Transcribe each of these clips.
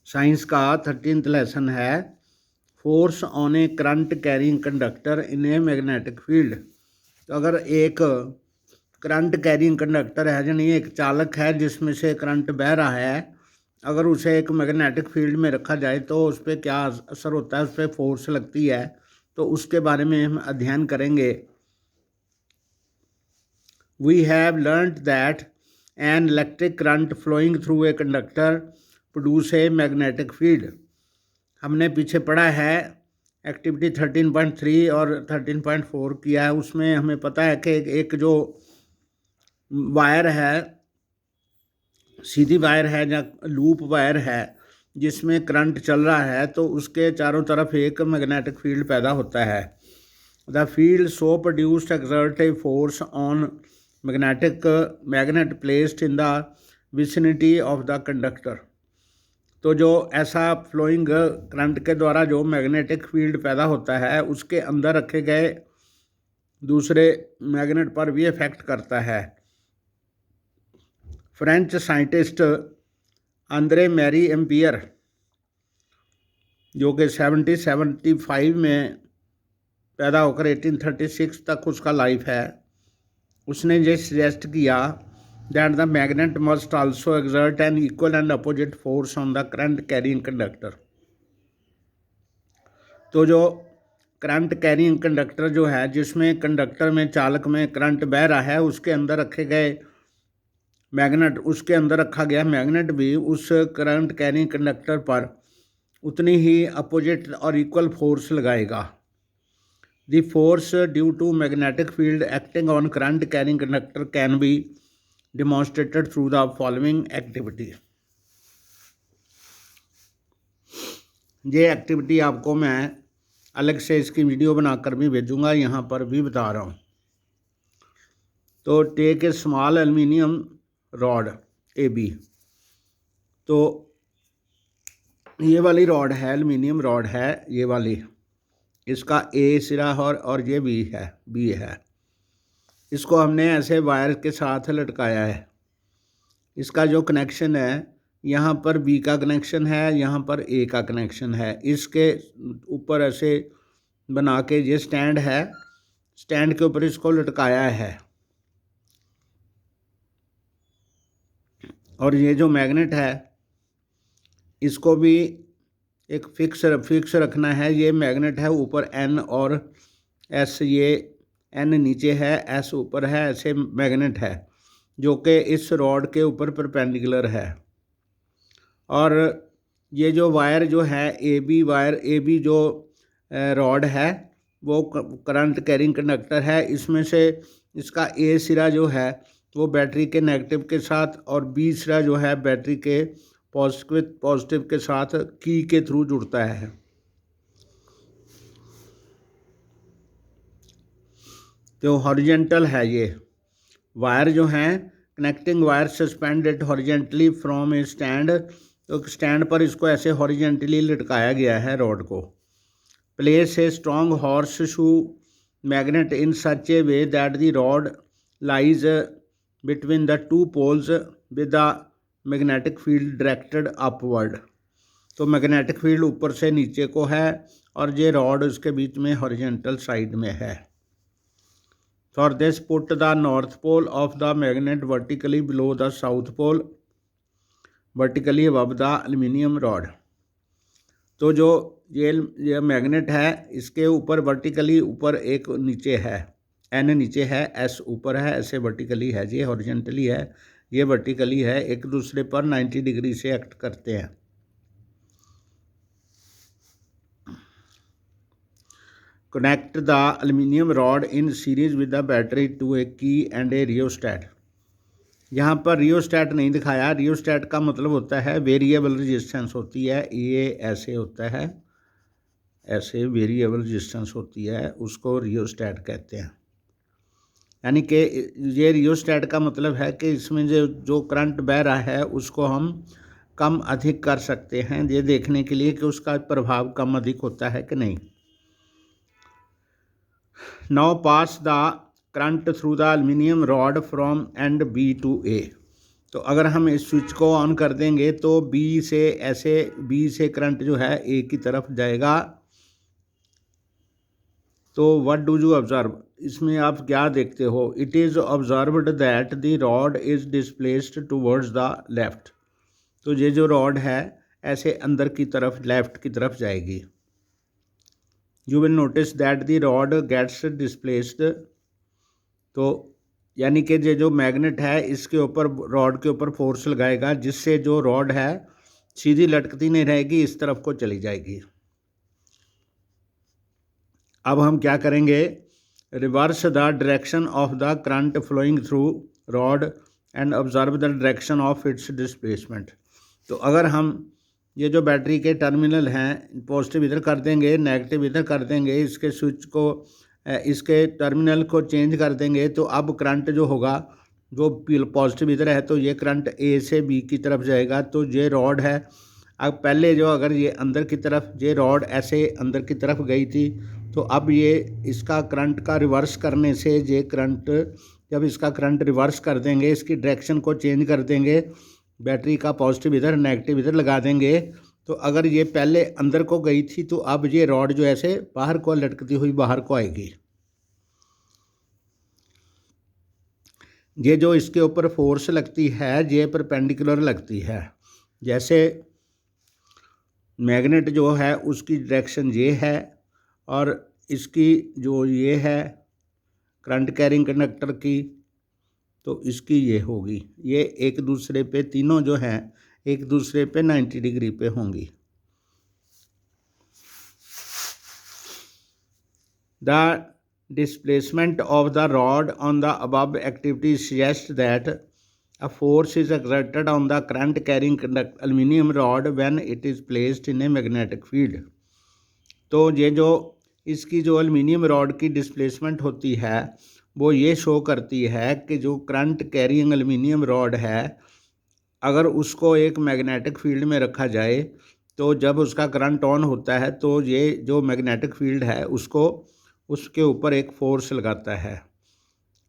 Science का 13th lesson है force on A current carrying conductor in A magnetic field. तो अगर एक करंट कैरिंग कंडक्टर है यानी एक चालक है जिसमें से करंट बह रहा है, अगर उसे एक मैग्नेटिक फील्ड में रखा जाए तो उस पर क्या असर होता है, उस पर फोर्स लगती है, तो उसके बारे में हम अध्ययन करेंगे। We have learned that an electric current flowing through a conductor produce a magnetic field. हमने पीछे पढ़ा है एक्टिविटी 13.3 और 13.4 किया है, उसमें हमें पता है कि एक जो वायर है, सीधी वायर है या लूप वायर है जिसमें करंट चल रहा है, तो उसके चारों तरफ एक मैग्नेटिक फील्ड पैदा होता है। The field so produced exert a force on magnet placed in the vicinity of the conductor. तो जो ऐसा फ्लोइंग करंट के द्वारा जो मैग्नेटिक फील्ड पैदा होता है उसके अंदर रखे गए दूसरे मैग्नेट पर भी इफेक्ट करता है। French scientist Andre Marie ampere जो कि 1775 में पैदा होकर 1836 तक उसका लाइफ है, उसने ये सजेस्ट किया that the magnet must also exert an equal and opposite force on the current carrying conductor। तो जो करंट कैरिंग कंडक्टर जो है जिसमें कंडक्टर में चालक में करंट बह रहा है उसके अंदर रखे गए मैग्नेट, उसके अंदर रखा गया मैग्नेट भी उस करंट कैरिंग कंडक्टर पर उतनी ही अपोजिट और इक्वल फोर्स लगाएगा। The force due to magnetic field acting on current carrying conductor can be demonstrated through the following activity। ये एक्टिविटी आपको मैं अलग से इसकी वीडियो बनाकर भी भेजूंगा, यहाँ पर भी बता रहा हूँ। तो take a small aluminium rod A B. तो ये वाली रॉड है, एल्युमिनियम रॉड है ये वाली, इसका ए सिरा और ये बी है। इसको हमने ऐसे वायर के साथ लटकाया है। इसका जो कनेक्शन है यहाँ पर बी का कनेक्शन है, यहाँ पर ए का कनेक्शन है। इसके ऊपर ऐसे बना के ये स्टैंड है, स्टैंड के ऊपर इसको लटकाया है। और ये जो मैग्नेट है इसको भी एक फिक्स रखना है। ये मैग्नेट है ऊपर एन और एस, ये एन नीचे है एस ऊपर है, ऐसे मैग्नेट है जो कि इस रॉड के ऊपर परपेंडिकुलर है। और ये जो वायर जो है ए बी जो रॉड है वो करंट कैरिंग कंडक्टर है। इसमें से इसका ए सिरा जो है वो बैटरी के नेगेटिव के साथ और बी सिरा जो है बैटरी के पॉजिटिव के साथ की के थ्रू जुड़ता है। तो हॉरिजेंटल है ये वायर जो हैं, connecting wire suspended horizontally from a stand. तो स्टैंड पर इसको ऐसे हॉरिजेंटली लटकाया गया है रॉड को। Place a strong horseshoe magnet in such a way that the rod lies between the two poles with the magnetic field directed upward. तो magnetic field ऊपर से नीचे को है और ये रॉड उसके बीच में हॉरिजेंटल साइड में है। For this, put the north pole of the magnet vertically below the south pole, vertically above the aluminium rod। तो जो ये मैग्नेट है इसके ऊपर वर्टिकली ऊपर एक नीचे है, एन नीचे है, एस ऊपर है, ऐसे वर्टिकली है। ये हॉरिजेंटली है, ये वर्टिकली है, एक दूसरे पर 90 डिग्री से एक्ट करते हैं। Connect the aluminium rod in series with the battery to a key and a rheostat। यहाँ पर रियोस्टैट नहीं दिखाया। रियोस्टैट का मतलब होता है वेरिएबल रेजिस्टेंस होती है, ये ऐसे होता है, ऐसे वेरिएबल रेजिस्टेंस होती है, उसको रियोस्टैट कहते हैं। यानी कि ये रियोस्टैट का मतलब है कि इसमें जो करंट बह रहा है उसको हम कम अधिक कर सकते हैं, ये देखने के लिए कि उसका प्रभाव कम अधिक होता है कि नहीं। Now pass the current through the aluminium rod from end B to A। तो अगर हम इस स्विच को ऑन कर देंगे तो बी से करंट जो है ए की तरफ जाएगा। तो व्हाट डू यू ऑब्जर्व, इसमें आप क्या देखते हो? It is observed that the rod is displaced towards the left. तो ये जो रॉड है ऐसे अंदर की तरफ, लेफ्ट की तरफ जाएगी। You will notice that the rod gets displaced. तो यानी कि ये जो मैग्नेट है इसके ऊपर, रॉड के ऊपर फोर्स लगाएगा, जिससे जो रॉड है सीधी लटकती नहीं रहेगी, इस तरफ को चली जाएगी। अब हम क्या करेंगे? Reverse the direction of the current flowing through rod and observe the direction of its displacement. तो अगर हम ये जो बैटरी के टर्मिनल हैं, पॉजिटिव इधर कर देंगे, नेगेटिव इधर कर देंगे, इसके स्विच को, इसके टर्मिनल को चेंज कर देंगे, तो अब करंट जो होगा, जो पॉजिटिव इधर है तो ये करंट ए से बी की तरफ जाएगा। तो ये रॉड है, अब पहले जो अगर ये अंदर की तरफ, ये रॉड ऐसे अंदर की तरफ गई थी, तो अब ये इसका करंट का रिवर्स करने से ये करंट, जब इसका करंट रिवर्स कर देंगे, इसकी डायरेक्शन को चेंज कर देंगे, बैटरी का पॉजिटिव इधर नेगेटिव इधर लगा देंगे, तो अगर ये पहले अंदर को गई थी तो अब ये रॉड जो ऐसे बाहर को लटकती हुई बाहर को आएगी। ये जो इसके ऊपर फोर्स लगती है ये परपेंडिकुलर लगती है। जैसे मैग्नेट जो है उसकी डायरेक्शन ये है और इसकी जो ये है करंट कैरिंग कंडक्टर की, तो इसकी ये होगी, ये एक दूसरे पे, तीनों जो हैं एक दूसरे पे 90 डिग्री पे होंगी। The displacement of the rod on the above activity suggest that a force is exerted on the current carrying aluminium rod when it is placed in a magnetic field। तो ये जो इसकी जो एल्युमिनियम रॉड की displacement होती है वो ये शो करती है कि जो करंट कैरिंग एल्युमिनियम रॉड है, अगर उसको एक मैग्नेटिक फील्ड में रखा जाए तो जब उसका करंट ऑन होता है तो ये जो मैग्नेटिक फील्ड है उसको, उसके ऊपर एक फोर्स लगाता है।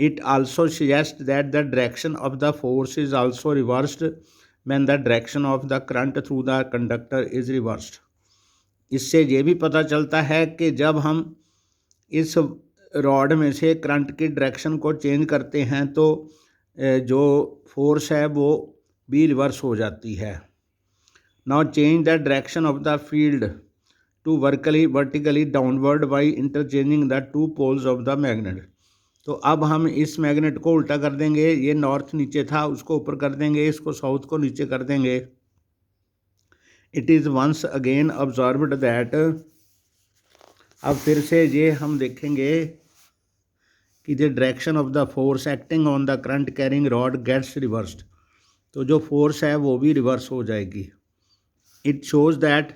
It also suggests that the direction of the force is also reversed when the direction of the current through the conductor is reversed। इससे ये भी पता चलता है कि जब हम इस रॉड में से करंट की डायरेक्शन को चेंज करते हैं तो जो फोर्स है वो भी रिवर्स हो जाती है। Now change the direction of the field to vertically downward by interchanging the two poles of the magnet। तो अब हम इस मैग्नेट को उल्टा कर देंगे, ये नॉर्थ नीचे था उसको ऊपर कर देंगे, इसको साउथ को नीचे कर देंगे। It is once again observed that, अब फिर से ये हम देखेंगे कि the direction of the force acting on the current carrying rod gets reversed. तो जो फोर्स है वो भी रिवर्स हो जाएगी। It shows that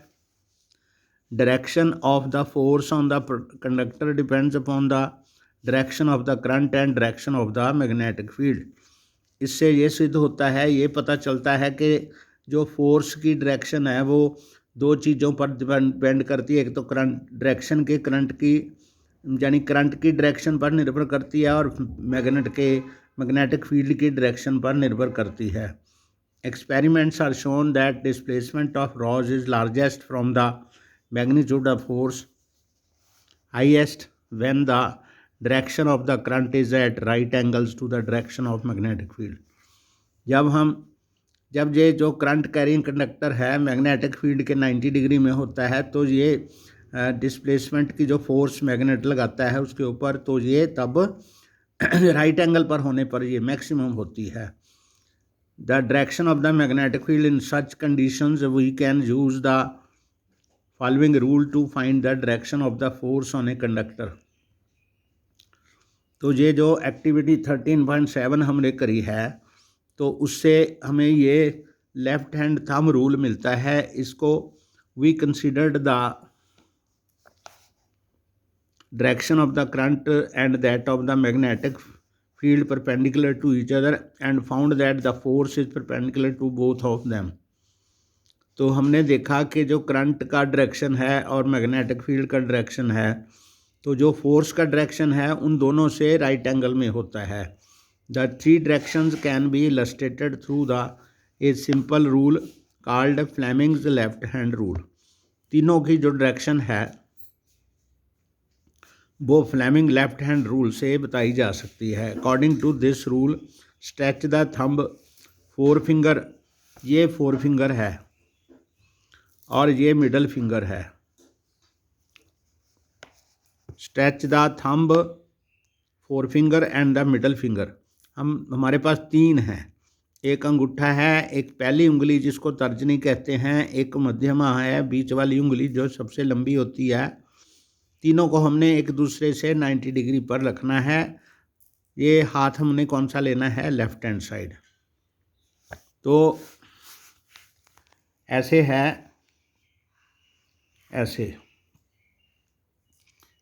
direction of the force on the conductor depends upon the direction of the current and direction of the magnetic field. इससे ये सिद्ध होता है, ये पता चलता है कि जो फोर्स की डायरेक्शन है वो दो चीज़ों पर डिपेंड करती है। एक तो करंट डायरेक्शन के, करंट की यानी करंट की डायरेक्शन पर निर्भर करती है, और मैग्नेटिक फील्ड की डायरेक्शन पर निर्भर करती है। Experiments are shown that displacement of rod is largest from the magnitude of force highest when the direction of the current is at right angles to the direction of magnetic field. जब ये जो current carrying conductor है magnetic field के 90 degree में होता है तो ये डिस्प्लेसमेंट की जो फोर्स मैग्नेट लगाता है उसके ऊपर, तो ये तब राइट एंगल पर होने पर ये मैक्सिमम होती है। The direction of the magnetic field in such conditions we can use the following rule to find the direction of the force on a conductor. तो ये जो एक्टिविटी 13.7 हमने करी है तो उससे हमें ये लेफ्ट हैंड थंब रूल मिलता है। इसको we considered the direction of the current and that of the magnetic field perpendicular to each other and found that the force is perpendicular to both of them. तो हमने देखा कि जो current का direction है और मैग्नेटिक फील्ड का direction है, तो जो फोर्स का डायरेक्शन है उन दोनों से राइट एंगल में होता है। The three directions can be illustrated through a simple rule called Fleming's left hand rule. तीनों की जो डायरेक्शन है वो फ्लेमिंग लेफ्ट हैंड रूल से बताई जा सकती है. According to this rule stretch the thumb four finger, ये फोर फिंगर है और ये मिडल फिंगर है. Stretch the thumb four finger and the middle finger. हमारे पास तीन हैं, एक अंगूठा है, एक पहली उंगली जिसको तर्जनी कहते हैं, एक मध्यमा है, बीच वाली उंगली जो सबसे लंबी होती है. तीनों को हमने एक दूसरे से 90 डिग्री पर रखना है. ये हाथ हमने कौन सा लेना है, लेफ्ट हैंड साइड. तो ऐसे है, ऐसे,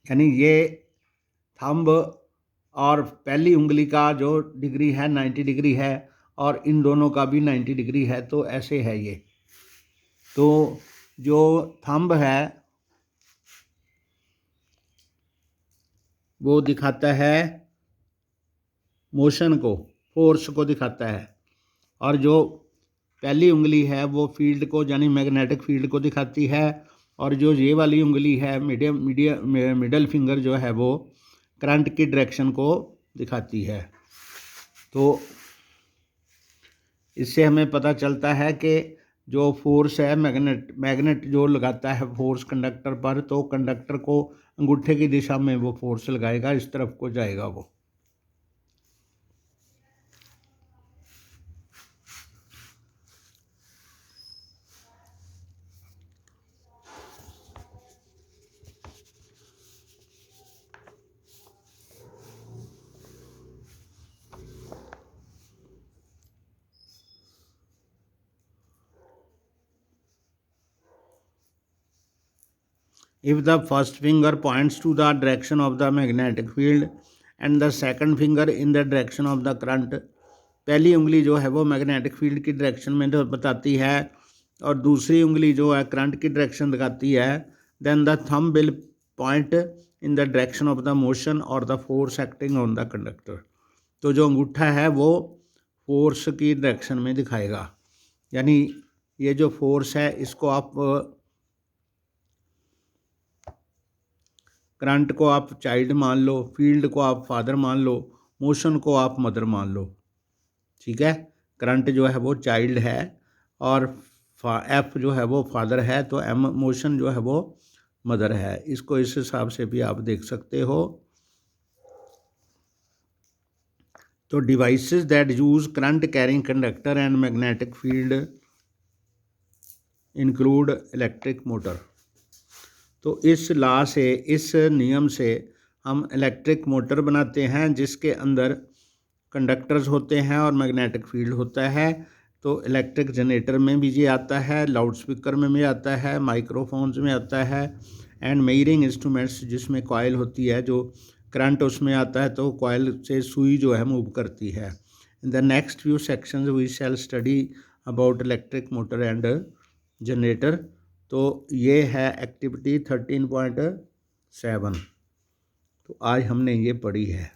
यानी ये थंब और पहली उंगली का जो डिग्री है 90 डिग्री है और इन दोनों का भी 90 डिग्री है. तो ऐसे है ये. तो जो थंब है वो दिखाता है मोशन को, फोर्स को दिखाता है, और जो पहली उंगली है वो फील्ड को यानी मैग्नेटिक फील्ड को दिखाती है, और जो ये वाली उंगली है मिडल फिंगर जो है वो करंट की डायरेक्शन को दिखाती है. तो इससे हमें पता चलता है कि जो फोर्स है मैग्नेट जो लगाता है फोर्स कंडक्टर पर, तो कंडक्टर को अंगूठे की दिशा में वो फोर्स लगाएगा, इस तरफ को जाएगा वो. If the first finger points to the direction of the magnetic field and the second finger in the direction of the current, पहली उंगली जो है वो मैग्नेटिक फील्ड की डायरेक्शन में बताती है और दूसरी उंगली जो है करंट की डायरेक्शन दिखाती है, then the thumb will point in the direction of the motion or the force acting on the conductor. तो जो अंगूठा है वो फोर्स की डायरेक्शन में दिखाएगा. यानी ये जो फोर्स है इसको आप करंट को आप चाइल्ड मान लो, फील्ड को आप फादर मान लो, मोशन को आप मदर मान लो. ठीक है, करंट जो है वो चाइल्ड है और एफ जो है वो फादर है, तो एम मोशन जो है वो मदर है. इसको इस हिसाब से भी आप देख सकते हो. तो devices that use current carrying conductor and magnetic field include electric motor. तो इस लॉ से, इस नियम से हम इलेक्ट्रिक मोटर बनाते हैं जिसके अंदर कंडक्टर्स होते हैं और मैग्नेटिक फील्ड होता है. तो इलेक्ट्रिक जनरेटर में भी ये आता है, लाउड स्पीकर में भी आता है, माइक्रोफोन्स में आता है, एंड मेजरिंग इंस्ट्रूमेंट्स जिसमें कॉइल होती है, जो करंट उसमें आता है तो कॉइल से सुई जो है मूव करती है. In the next few sections we shall study about electric motor and generator. तो ये है एक्टिविटी 13.7. तो आज हमने ये पढ़ी है.